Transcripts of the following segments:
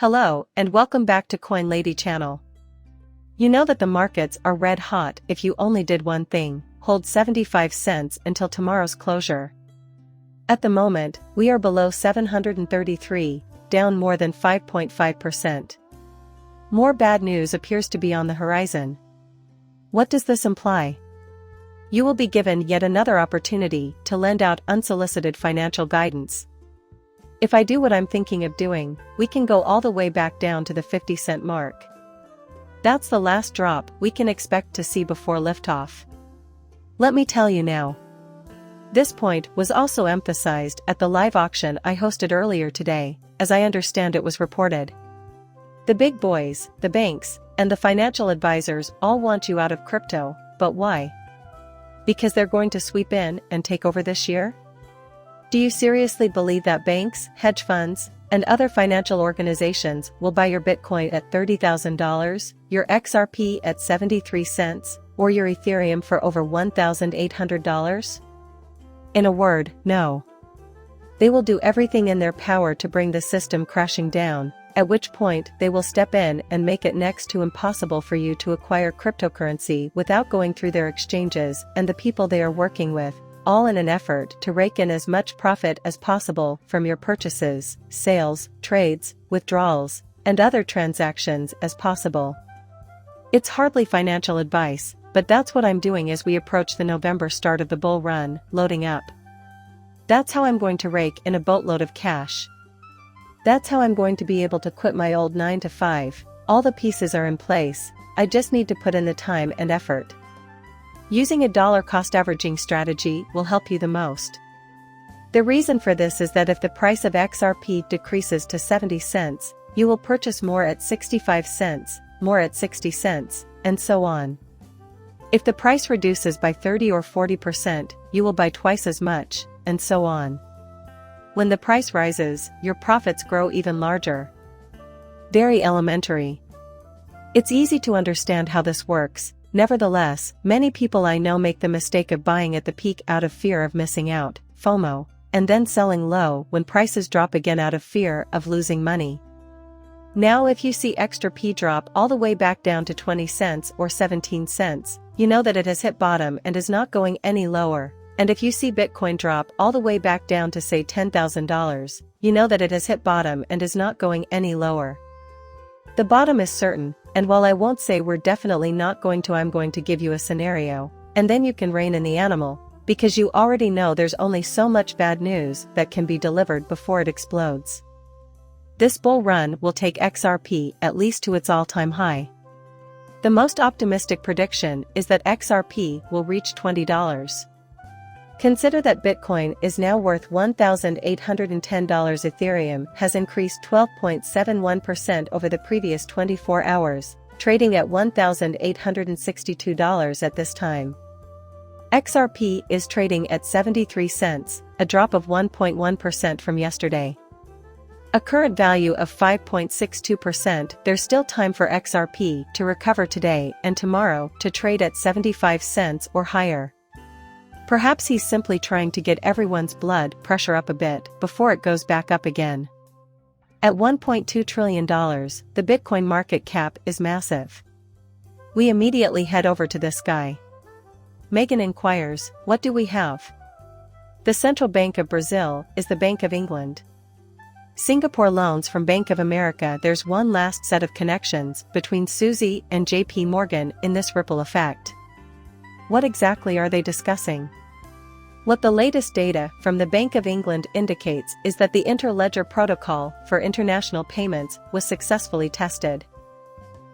Hello, and welcome back to Coin Lady channel. You know that the markets are red hot if you only did one thing, hold 75 cents until tomorrow's closure. At the moment, we are below 733, down more than 5.5%. More bad news appears to be on the horizon. What does this imply? You will be given yet another opportunity to lend out unsolicited financial guidance. If I do what I'm thinking of doing, we can go all the way back down to the 50-cent mark. That's the last drop we can expect to see before liftoff. Let me tell you now. This point was also emphasized at the live auction I hosted earlier today, as I understand it was reported. The big boys, the banks, and the financial advisors all want you out of crypto, but why? Because they're going to sweep in and take over this year? Do you seriously believe that banks, hedge funds, and other financial organizations will buy your Bitcoin at $30,000, your XRP at 73 cents, or your Ethereum for over $1,800? In a word, no. They will do everything in their power to bring the system crashing down, at which point they will step in and make it next to impossible for you to acquire cryptocurrency without going through their exchanges and the people they are working with, all in an effort to rake in as much profit as possible from your purchases, sales, trades, withdrawals, and other transactions as possible. It's hardly financial advice, but that's what I'm doing as we approach the November start of the bull run, loading up. That's how I'm going to rake in a boatload of cash. That's how I'm going to be able to quit my old 9-to-5, all the pieces are in place, I just need to put in the time and effort. Using a dollar cost averaging strategy will help you the most. The reason for this is that if the price of XRP decreases to 70 cents, you will purchase more at 65 cents, more at 60 cents, and so on. If the price reduces by 30 or 40%, you will buy twice as much, and so on. When the price rises, your profits grow even larger. Very elementary. It's easy to understand how this works. Nevertheless, many people I know make the mistake of buying at the peak out of fear of missing out, FOMO, and then selling low when prices drop again out of fear of losing money. Now if you see XRP drop all the way back down to 20 cents or 17 cents, you know that it has hit bottom and is not going any lower, and if you see Bitcoin drop all the way back down to say $10,000, you know that it has hit bottom and is not going any lower. The bottom is certain, and while I won't say we're definitely not going to, I'm going to give you a scenario, and then you can rein in the animal, because you already know there's only so much bad news that can be delivered before it explodes. This bull run will take XRP at least to its all-time high. The most optimistic prediction is that XRP will reach $20. Consider that Bitcoin is now worth $1,810. Ethereum has increased 12.71% over the previous 24 hours, trading at $1,862 at this time. XRP is trading at 73 cents, a drop of 1.1% from yesterday. A current value of 5.62%. There's still time for XRP to recover today and tomorrow to trade at 75 cents or higher. Perhaps he's simply trying to get everyone's blood pressure up a bit before it goes back up again. At $1.2 trillion, the Bitcoin market cap is massive. We immediately head over to this guy. Megan inquires, what do we have? The Central Bank of Brazil is the Bank of England. Singapore loans from Bank of America. There's one last set of connections between Susie and JP Morgan in this ripple effect. What exactly are they discussing? What the latest data from the Bank of England indicates is that the interledger protocol for international payments was successfully tested.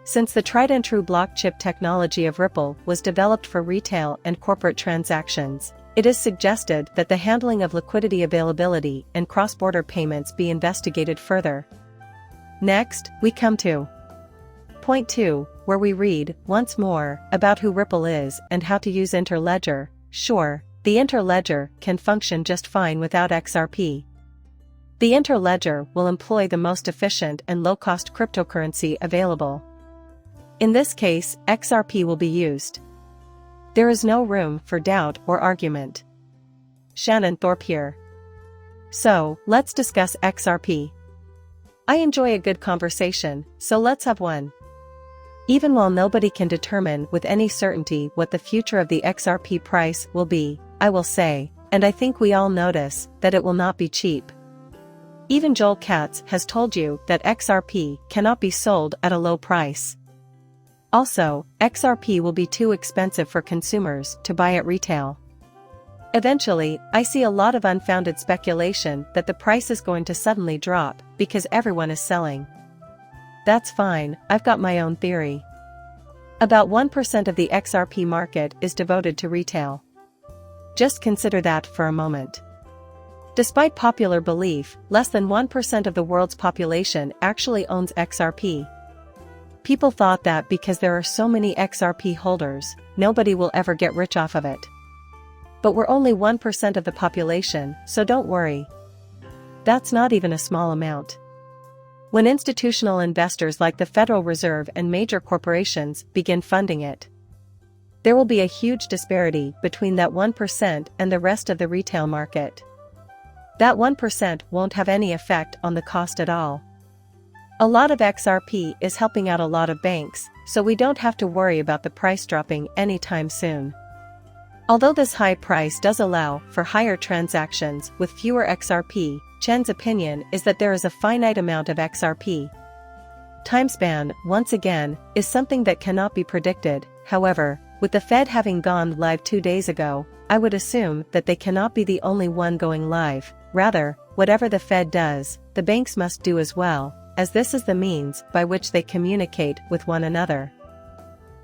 Since the tried-and-true block chip technology of Ripple was developed for retail and corporate transactions, it is suggested that the handling of liquidity availability and cross-border payments be investigated further. Next, we come to Point 2, where we read, once more, about who Ripple is and how to use interledger. Sure, the interledger can function just fine without XRP. The interledger will employ the most efficient and low-cost cryptocurrency available. In this case, XRP will be used. There is no room for doubt or argument. Shannon Thorpe here. So, let's discuss XRP. I enjoy a good conversation, so let's have one. Even while nobody can determine with any certainty what the future of the XRP price will be, I will say, and I think we all notice, that it will not be cheap. Even Joel Katz has told you that XRP cannot be sold at a low price. Also, XRP will be too expensive for consumers to buy at retail. Eventually, I see a lot of unfounded speculation that the price is going to suddenly drop because everyone is selling. That's fine, I've got my own theory. About 1% of the XRP market is devoted to retail. Just consider that for a moment. Despite popular belief, less than 1% of the world's population actually owns XRP. People thought that because there are so many XRP holders, nobody will ever get rich off of it. But we're only 1% of the population, so don't worry. That's not even a small amount. When institutional investors like the Federal Reserve and major corporations begin funding it, there will be a huge disparity between that 1% and the rest of the retail market. That 1% won't have any effect on the cost at all. A lot of XRP is helping out a lot of banks, so we don't have to worry about the price dropping anytime soon. Although this high price does allow for higher transactions with fewer XRP, Chen's opinion is that there is a finite amount of XRP. Timespan, once again, is something that cannot be predicted. However, with the Fed having gone live 2 days ago, I would assume that they cannot be the only one going live. Rather, whatever the Fed does, the banks must do as well, as this is the means by which they communicate with one another.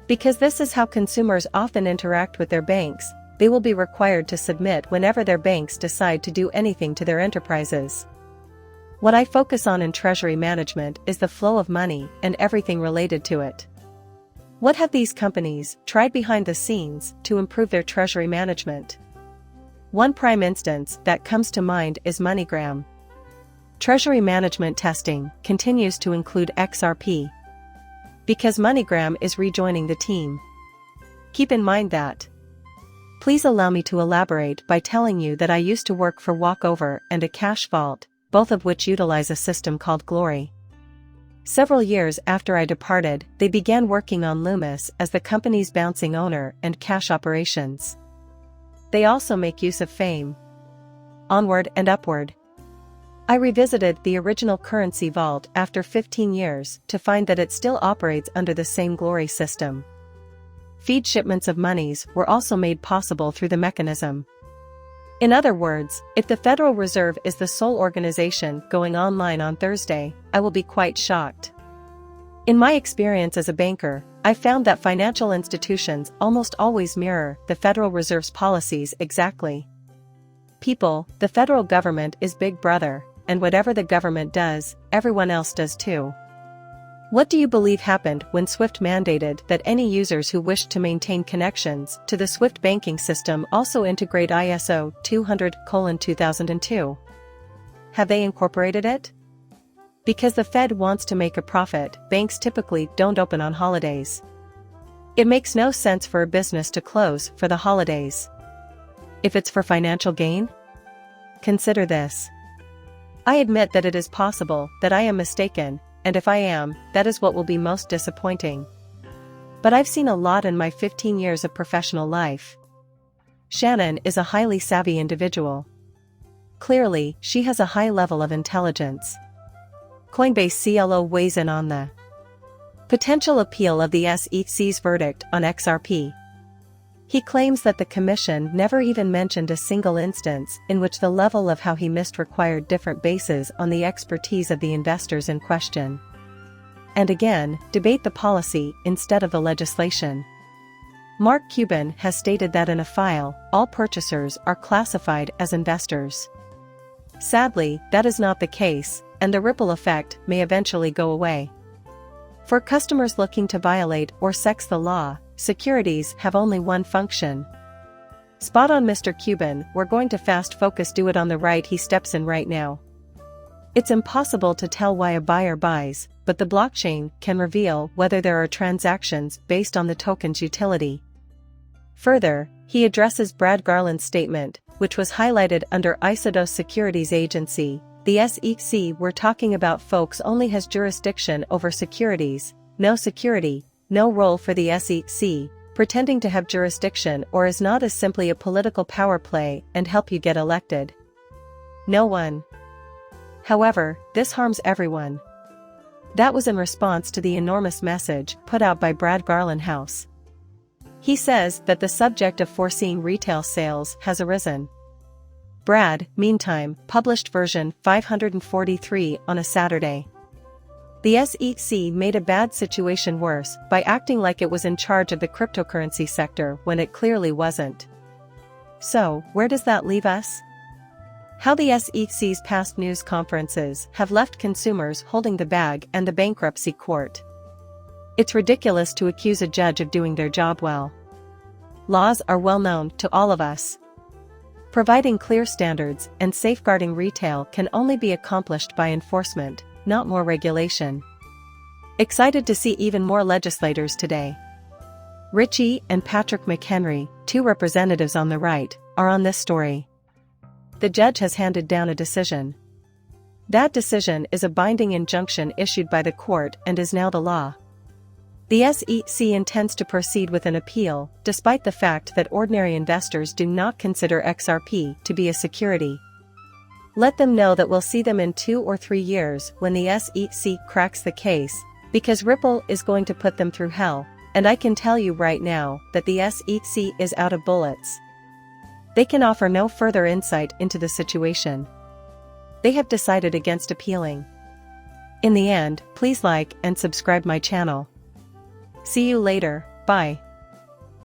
Because this is how consumers often interact with their banks, they will be required to submit whenever their banks decide to do anything to their enterprises. What I focus on in treasury management is the flow of money and everything related to it. What have these companies tried behind the scenes to improve their treasury management? One prime instance that comes to mind is MoneyGram. Treasury management testing continues to include XRP. Because MoneyGram is rejoining the team. Keep in mind that. Please allow me to elaborate by telling you that I used to work for Walkover and a cash vault, both of which utilize a system called Glory. Several years after I departed, they began working on Loomis as the company's bouncing owner and cash operations. They also make use of Fame. Onward and Upward. I revisited the original currency vault after 15 years to find that it still operates under the same Glory system. Feed shipments of monies were also made possible through the mechanism. In other words, if the Federal Reserve is the sole organization going online on Thursday, I will be quite shocked. In my experience as a banker, I found that financial institutions almost always mirror the Federal Reserve's policies exactly. People, the federal government is Big Brother, and whatever the government does, everyone else does too. What do you believe happened when SWIFT mandated that any users who wished to maintain connections to the SWIFT banking system also integrate ISO 200:2002? Have they incorporated it? Because the Fed wants to make a profit, banks typically don't open on holidays. It makes no sense for a business to close for the holidays. If it's for financial gain? Consider this. I admit that it is possible that I am mistaken, and if I am, that is what will be most disappointing. But I've seen a lot in my 15 years of professional life. Shannon is a highly savvy individual. Clearly, she has a high level of intelligence. Coinbase CLO weighs in on the potential appeal of the SEC's verdict on XRP. He claims that the commission never even mentioned a single instance in which the level of how he missed required different bases on the expertise of the investors in question. And again, debate the policy instead of the legislation. Mark Cuban has stated that in a file, all purchasers are classified as investors. Sadly, that is not the case, and the ripple effect may eventually go away. For customers looking to violate or sex the law, securities have only one function. Spot on, Mr. Cuban, we're going to fast focus do it on the right. He steps in right now. It's impossible to tell why a buyer buys, but the blockchain can reveal whether there are transactions based on the token's utility. Further, he addresses Brad Garland's statement, which was highlighted under Isodos Securities Agency, The SEC we're talking about folks only has jurisdiction over securities, no security, no role for the SEC, pretending to have jurisdiction or is not as simply a political power play and help you get elected. No one. However, this harms everyone. That was in response to the enormous message put out by Brad Garlinghouse. He says that the subject of foreseeing retail sales has arisen. Brad, meantime, published version 543 on a Saturday. The SEC made a bad situation worse by acting like it was in charge of the cryptocurrency sector when it clearly wasn't. So, where does that leave us? How the SEC's past news conferences have left consumers holding the bag and the bankruptcy court. It's ridiculous to accuse a judge of doing their job well. Laws are well known to all of us. Providing clear standards and safeguarding retail can only be accomplished by enforcement, not more regulation. Excited to see even more legislators today. Richie and Patrick McHenry, two representatives on the right, are on this story. The judge has handed down a decision. That decision is a binding injunction issued by the court and is now the law. The SEC intends to proceed with an appeal, despite the fact that ordinary investors do not consider XRP to be a security. Let them know that we'll see them in 2 or 3 years when the SEC cracks the case, because Ripple is going to put them through hell, and I can tell you right now that the SEC is out of bullets. They can offer no further insight into the situation. They have decided against appealing. In the end, please like and subscribe my channel. See you later, bye.